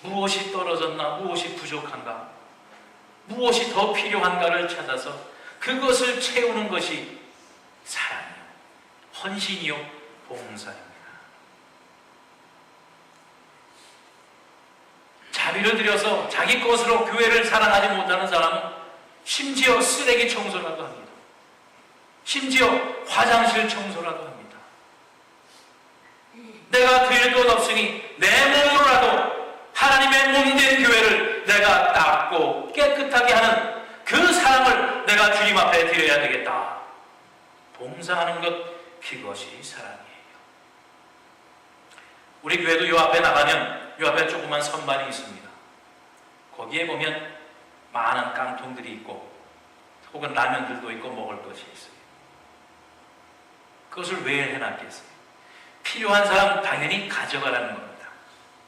무엇이 떨어졌나, 무엇이 부족한가, 무엇이 더 필요한가를 찾아서 그것을 채우는 것이 사랑이요, 헌신이요, 봉사입니다. 자비를 들여서 자기 것으로 교회를 사랑하지 못하는 사람은 심지어 쓰레기 청소라도 합니다. 심지어 화장실 청소라도 합니다. 내가 드릴 것 없으니 내 몸으로라도 하나님의 몸된 교회를 내가 닦고 깨끗하게 하는 그 사랑을 내가 주님 앞에 드려야 되겠다. 봉사하는 것, 그것이 사랑이에요. 우리 교회도 요 앞에 나가면 요 앞에 조그만 선반이 있습니다. 거기에 보면 많은 깡통들이 있고 혹은 라면들도 있고 먹을 것이 있어요. 그것을 왜 해놨겠어요? 필요한 사람 당연히 가져가라는 겁니다.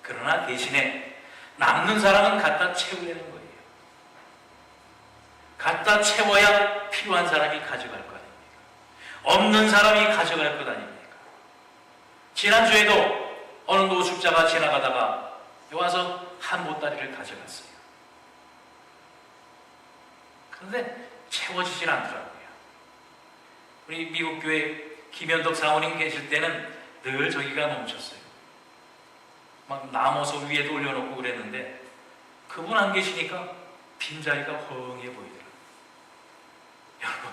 그러나 대신에 남는 사람은 갖다 채우려는 거예요. 갖다 채워야 필요한 사람이 가져갈 거 아닙니까? 없는 사람이 가져갈 것 아닙니까? 지난주에도 어느 노숙자가 지나가다가 와서 한 보따리를 가져갔어요. 그런데 채워지질 않더라고요. 우리 미국 교회 김현덕 사모님 계실 때는 늘 저기가 넘쳤어요. 막 남어서 위에도 올려놓고 그랬는데 그분 안 계시니까 빈자리가 허응해 보이더라고요. 여러분,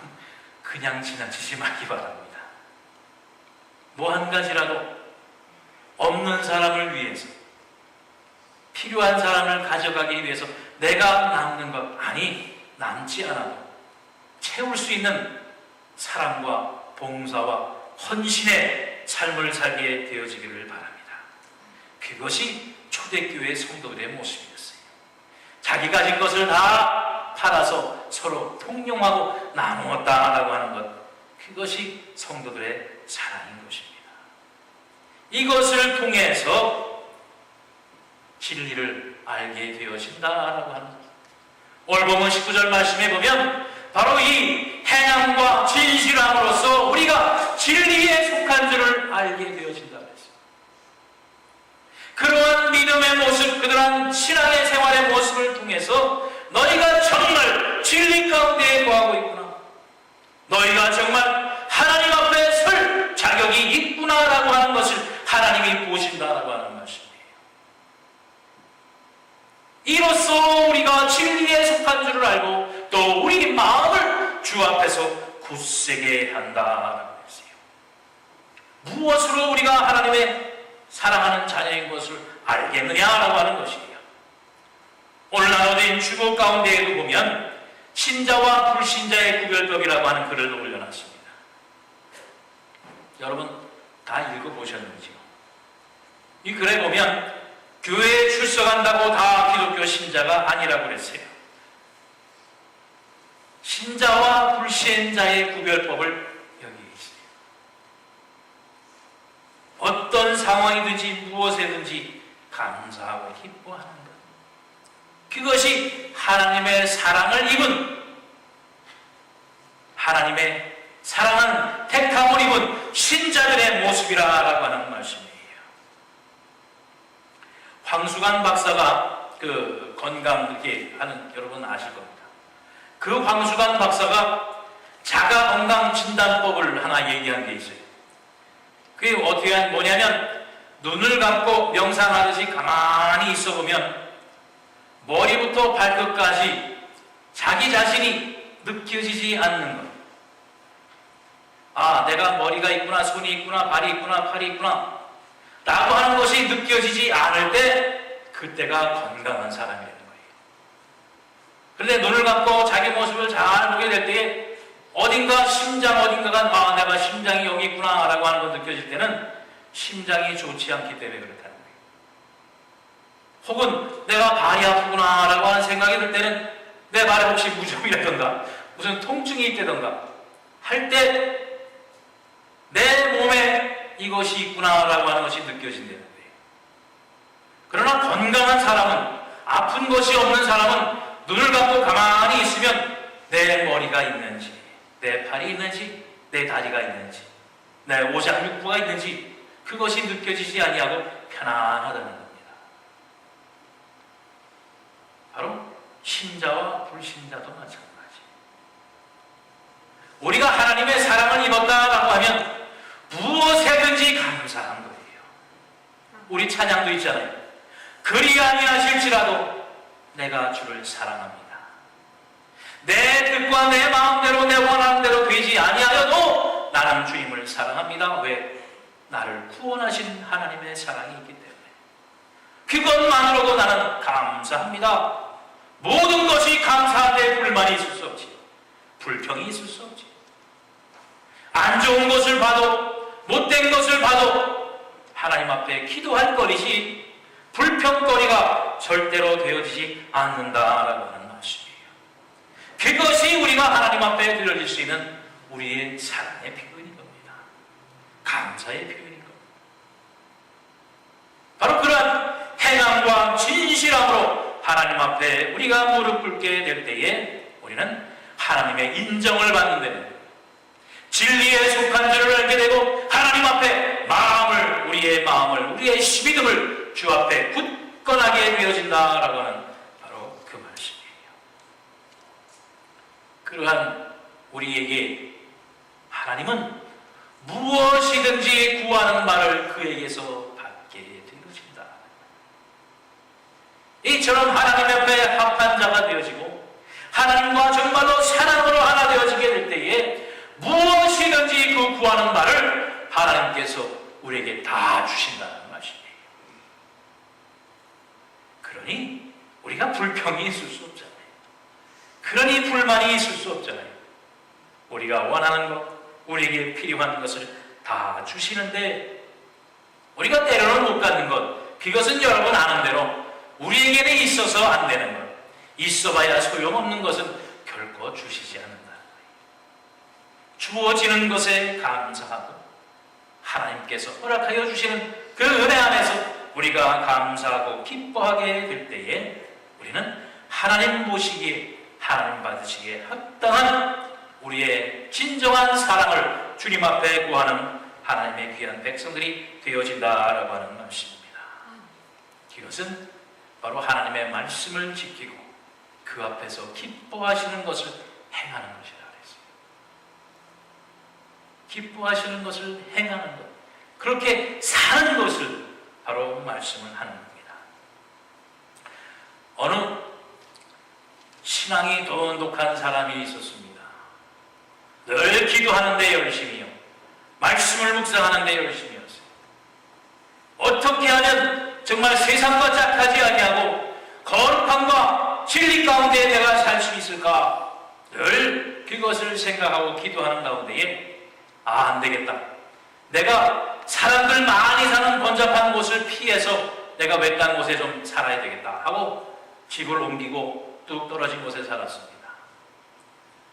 그냥 지나치지 말기 바랍니다. 뭐 한 가지라도 없는 사람을 위해서, 필요한 사람을 가져가기 위해서 내가 남는 것, 아니 남지 않아도 채울 수 있는 사랑과 봉사와 헌신의 삶을 살게 되어지기를 바랍니다. 그것이 초대교회 성도들의 모습이었어요. 자기 가진 것을 다 팔아서 서로 통용하고 나누었다라고 하는 것, 그것이 성도들의 사랑인 것입니다. 이것을 통해서 진리를 알게 되어진다라고 하는 것. 오늘 본문 19절 말씀에 보면 바로 이 행함과 진실함으로써 우리가 진리에 속한 줄을 알게 되어진다 그랬어요. 그러한 믿음의 모습, 그러한 신앙의 생활의 모습을 통해서 너희가 정말 진리 가운데 거하고 있구나, 너희가 정말 하나님 앞에 설 자격이 있구나라고 하는 것을 하나님이 보신다라고 하는 말씀이에요. 이로써 우리가 진리에 속한 줄을 알고 또 우리 마음을 주 앞에서 굳세게 한다라고 했어요. 무엇으로 우리가 하나님의 사랑하는 자녀인 것을 알겠느냐라고 하는 것이에요. 오늘 나눠진 주보 가운데에도 보면 신자와 불신자의 구별법이라고 하는 글을 올려놨습니다. 여러분 다 읽어보셨는지요? 이 글에 보면 교회에 출석한다고 다 기독교 신자가 아니라고 그랬어요. 신자와 불신자의 구별법을 여기에 있어요. 어떤 상황이든지 무엇에든지 감사하고 기뻐하는 것, 그것이 하나님의 사랑을 입은, 하나님의 사랑은 택함을 입은 신자들의 모습이라고 하는 말씀이에요. 황수관 박사가 그 건강 그렇게 하는, 여러분 아실 겁니다. 그 황수관 박사가 자가 건강 진단법을 하나 얘기한 게 있어요. 그게 어떻게 뭐냐면 눈을 감고 명상하듯이 가만히 있어 보면 머리부터 발끝까지 자기 자신이 느껴지지 않는 것. 아, 내가 머리가 있구나, 손이 있구나, 발이 있구나, 팔이 있구나 라고 하는 것이 느껴지지 않을 때 그때가 건강한 사람이라는 거예요. 그런데 눈을 감고 자기 모습을 잘 보게 될 때에 어딘가 심장 어딘가가, 아, 내가 심장이 여기 있구나 라고 하는 거 느껴질 때는 심장이 좋지 않기 때문에 그렇다는 거예요. 혹은 내가 발이 아프구나 라고 하는 생각이 들 때는 내 발에 혹시 무좀이라던가 무슨 통증이 있다던가 할 때 내 몸에 이것이 있구나 라고 하는 것이 느껴진다는 거예요. 그러나 건강한 사람은, 아픈 것이 없는 사람은 눈을 감고 가만히 있으면 내 머리가 있는지, 내 팔이 있는지, 내 다리가 있는지, 내 오장육부가 있는지 그것이 느껴지지 아니하고 편안하다는 겁니다. 바로 신자와 불신자도 마찬가지. 우리가 하나님의 사랑을 입었다라고 하면 무엇에든지 감사한 거예요. 우리 찬양도 있잖아요. 그리 아니하실지라도 내가 주를 사랑합니다. 내 뜻과 내 마음대로 내 원하는 대로 되지 아니하여도 나는 주님을 사랑합니다. 왜? 나를 구원하신 하나님의 사랑이 있기 때문에. 그것만으로도 나는 감사합니다. 모든 것이 감사한데 불만이 있을 수 없지. 불평이 있을 수 없지. 안 좋은 것을 봐도 못된 것을 봐도 하나님 앞에 기도할 거리지 불평거리가 절대로 되어지지 않는다라고 하는 말씀이에요. 그것이 우리가 하나님 앞에 드려질 수 있는 우리의 사랑의 표현인 겁니다. 감사의 표현인 겁니다. 바로 그러한 행함과 진실함으로 하나님 앞에 우리가 무릎 꿇게 될 때에 우리는 하나님의 인정을 받는 데는 진리에 속한 줄을 알게 되고 하나님 앞에 우리의 마음을 우리의 시비듬을 주 앞에 굳건하게 되어진다라고 하는 바로 그 말씀이에요. 그러한 우리에게 하나님은 무엇이든지 구하는 바를 그에게서 받게 되어진다. 이처럼 하나님 앞에 합한 자가 되어지고 하나님과 정말로 사랑으로 하나 되어지게 될 때에 무엇이든지 그 구하는 바를 하나님께서 우리에게 다 주신다는 말씀이에요. 그러니 우리가 불평이 있을 수 없잖아요. 그러니 불만이 있을 수 없잖아요. 우리가 원하는 것, 우리에게 필요한 것을 다 주시는데 우리가 때로는 못 갖는 것, 그것은 여러분 아는 대로 우리에게는 있어서 안 되는 것, 있어봐야 소용없는 것은 결코 주시지 않는다. 주어지는 것에 감사하고 하나님께서 허락하여 주시는 그 은혜 안에서 우리가 감사하고 기뻐하게 될 때에 우리는 하나님 보시기에 하나님 받으시기에 합당한 우리의 진정한 사랑을 주님 앞에 구하는 하나님의 귀한 백성들이 되어진다라고 하는 말씀입니다. 이것은 바로 하나님의 말씀을 지키고 그 앞에서 기뻐하시는 것을 행하는 것이다. 기뻐하시는 것을 행하는 것, 그렇게 사는 것을 바로 말씀을 하는 겁니다. 어느 신앙이 돈독한 사람이 있었습니다. 늘 기도하는데 열심히요, 말씀을 묵상하는데 열심히였어요. 어떻게 하면 정말 세상과 짝하지 아니하고 거룩함과 진리 가운데 내가 살 수 있을까? 늘 그것을 생각하고 기도하는 가운데에 안 되겠다. 내가 사람들 많이 사는 번잡한 곳을 피해서 내가 외딴 곳에 좀 살아야 되겠다 하고 집을 옮기고 뚝 떨어진 곳에 살았습니다.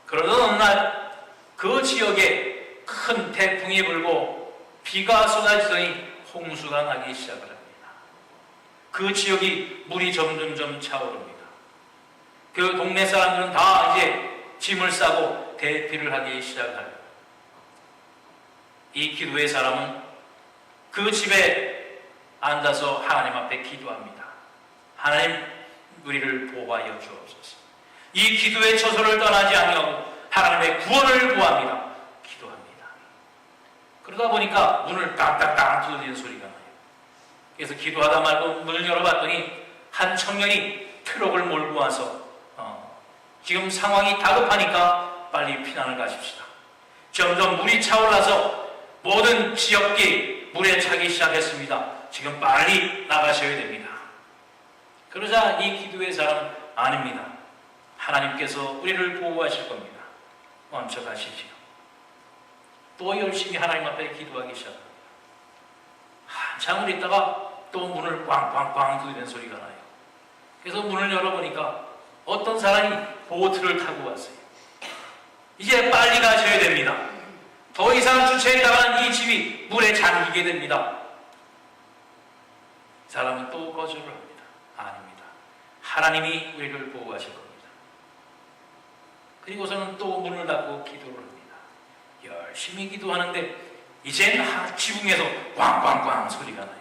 그러던 어느 날 그 지역에 큰 태풍이 불고 비가 쏟아지더니 홍수가 나기 시작을 합니다. 그 지역이 물이 점점점 차오릅니다. 그 동네 사람들은 다 이제 짐을 싸고 대피를 하기 시작합니다. 이 기도의 사람은 그 집에 앉아서 하나님 앞에 기도합니다. 하나님, 우리를 보호하여 주옵소서. 이 기도의 처소를 떠나지 아니하고 하나님의 구원을 구합니다. 기도합니다. 그러다 보니까 문을 땅땅땅 두드리는 소리가 나요. 그래서 기도하다 말고 문을 열어봤더니 한 청년이 트럭을 몰고 와서 지금 상황이 다급하니까 빨리 피난을 가십시다. 점점 물이 차올라서 모든 지역이 물에 차기 시작했습니다. 지금 빨리 나가셔야 됩니다. 그러자 이 기도의 사람은 아닙니다. 하나님께서 우리를 보호하실 겁니다. 먼저 가시지요. 또 열심히 하나님 앞에 기도하기 시작합니다. 한참을 있다가 또 문을 꽝꽝꽝 두드리는 소리가 나요. 그래서 문을 열어보니까 어떤 사람이 보트를 타고 왔어요. 이제 빨리 가셔야 됩니다. 더 이상 주체했다가는 이 집이 물에 잠기게 됩니다. 사람은 또 거절을 합니다. 아닙니다. 하나님이 우리를 보호하실 겁니다. 그리고서는 또 문을 닫고 기도를 합니다. 열심히 기도하는데 이젠 지붕에서 꽝꽝꽝 소리가 나요.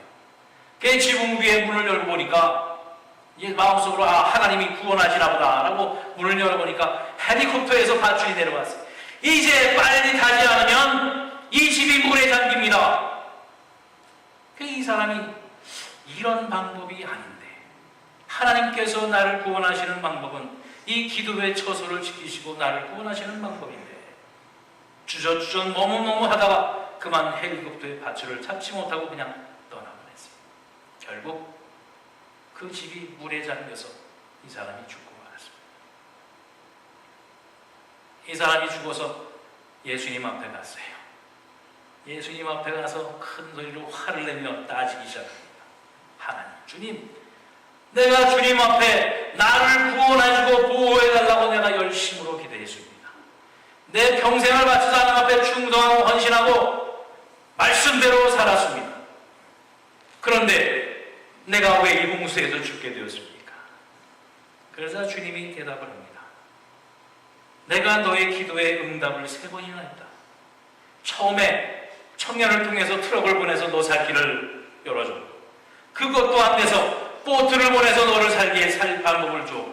그 지붕 위에 문을 열고 보니까 이제 마음속으로 하나님이 구원하시나 보다라고 문을 열어보니까 헬리콥터에서 밧줄이 내려왔어요. 이제 빨리 타지 않으면 이 집이 물에 잠깁니다. 이 사람이 이런 방법이 아닌데 하나님께서 나를 구원하시는 방법은 이 기도의 처소를 지키시고 나를 구원하시는 방법인데 주저주저 머뭇머뭇 하다가 그만 헬리콥터의 밧줄을 잡지 못하고 그냥 떠나버렸어요. 결국 그 집이 물에 잠겨서 이 사람이 죽고 말았습니다. 이 사람이 죽어서 예수님 앞에 갔어요. 예수님 앞에 가서 큰 소리로 화를 내며 따지기 시작합니다. 하나님, 주님, 내가 주님 앞에 나를 구원하시고 보호해달라고 내가 열심으로 기도했습니다. 내 평생을 바쳐서 하나님 앞에 충성하고 헌신하고 말씀대로 살았습니다. 그런데 내가 왜 이 홍수에서 죽게 되었습니까? 그래서 주님이 대답을 합니다. 내가 너의 기도에 응답을 3번이나 했다. 처음에 청년을 통해서 트럭을 보내서 너 살 길을 열어줬고, 그것도 안 돼서 보트를 보내서 너를 살기에 살 방법을 줘.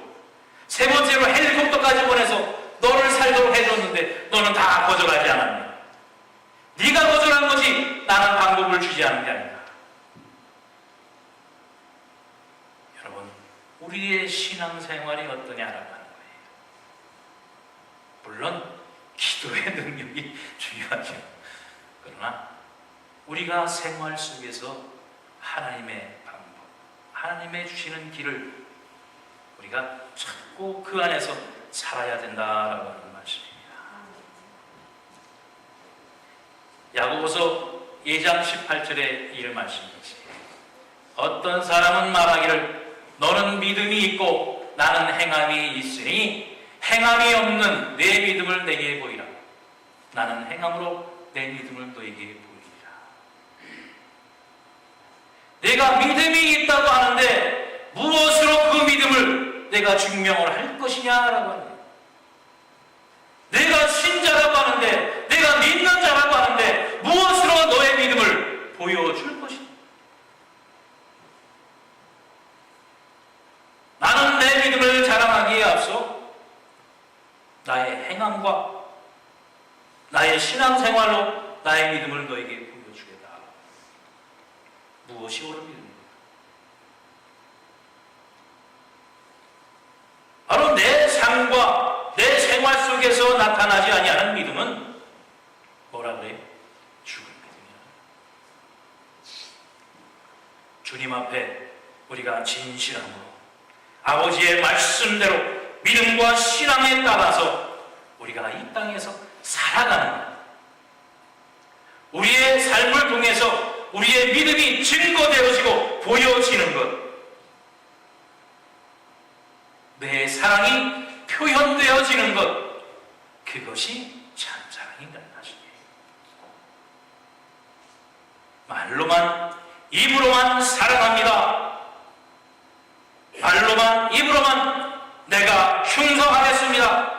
3번째로 헬리콥터까지 보내서 너를 살도록 해줬는데 너는 다 거절하지 않았냐. 네가 거절한 거지 나는 방법을 주지 않은 게 아니다. 여러분, 우리의 신앙생활이 어떠냐라고 하는 거예요. 물론 기도의 능력이 중요하죠. 그러나 우리가 생활 속에서 하나님의 방법, 하나님의 주시는 길을 우리가 찾고 그 안에서 살아야 된다라고 하는 말씀입니다. 야고보서 2장 18절에 이 말씀이지. 어떤 사람은 말하기를 너는 믿음이 있고 나는 행함이 있으니 행함이 없는 내 믿음을 내게 보이라. 나는 행함으로 내 믿음을 너에게 보이리라. 내가 믿음이 있다고 하는데 무엇으로 그 믿음을 내가 증명을 할 것이냐라고 하는 거예요. 내가 신자라고 하는데, 내가 믿는 자라고 하는데 무엇으로 너의 믿음을 보여줄 것이냐. 나는 내 믿음을 자랑하기에 앞서 나의 행함과 나의 신앙생활로 나의 믿음을 너에게 보여주겠다. 무엇이 옳은 믿음입니까? 바로 내 삶과 내 생활 속에서 나타나지 아니하는 믿음은 뭐라 그래요? 죽은 믿음이야. 주님 앞에 우리가 진실함으로 아버지의 말씀대로 믿음과 신앙에 따라서 우리가 이 땅에서 살아가는 것, 우리의 삶을 통해서 우리의 믿음이 증거되어지고 보여지는 것, 내 사랑이 표현되어지는 것, 그것이 참 사랑이라는 것입니다. 말로만, 입으로만 사랑합니다. 말로만, 입으로만 내가 충성하겠습니다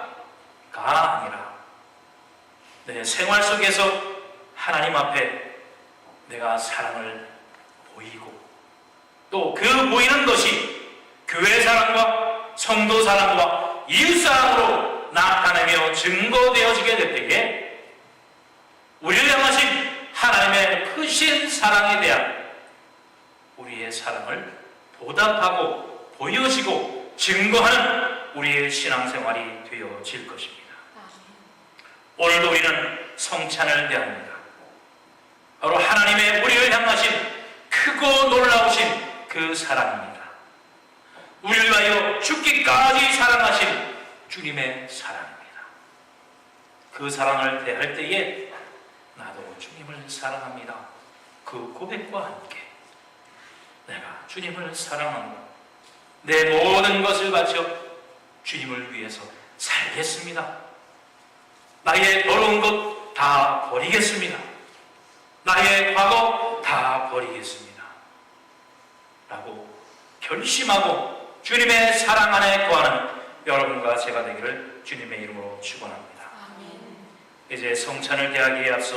가 아니라 내 생활 속에서 하나님 앞에 내가 사랑을 보이고 또 그 보이는 것이 교회 사랑과 성도 사랑과 이웃 사랑으로 나타내며 증거되어지게 될 때에 우리를 향하신 하나님의 크신 사랑에 대한 우리의 사랑을 보답하고 보여지고 증거하는 우리의 신앙생활이 되어질 것입니다. 오늘도 우리는 성찬을 대합니다. 바로 하나님의 우리를 향하신 크고 놀라우신 그 사랑입니다. 우리를 위하여 죽기까지 사랑하신 주님의 사랑입니다. 그 사랑을 대할 때에 나도 주님을 사랑합니다. 그 고백과 함께 내가 주님을 사랑하고 내 모든 것을 바쳐 주님을 위해서 살겠습니다. 나의 더러운 것 다 버리겠습니다. 나의 과거 다 버리겠습니다. 라고 결심하고 주님의 사랑 안에 거하는 여러분과 제가 되기를 주님의 이름으로 축원합니다. 이제 성찬을 대하기에 앞서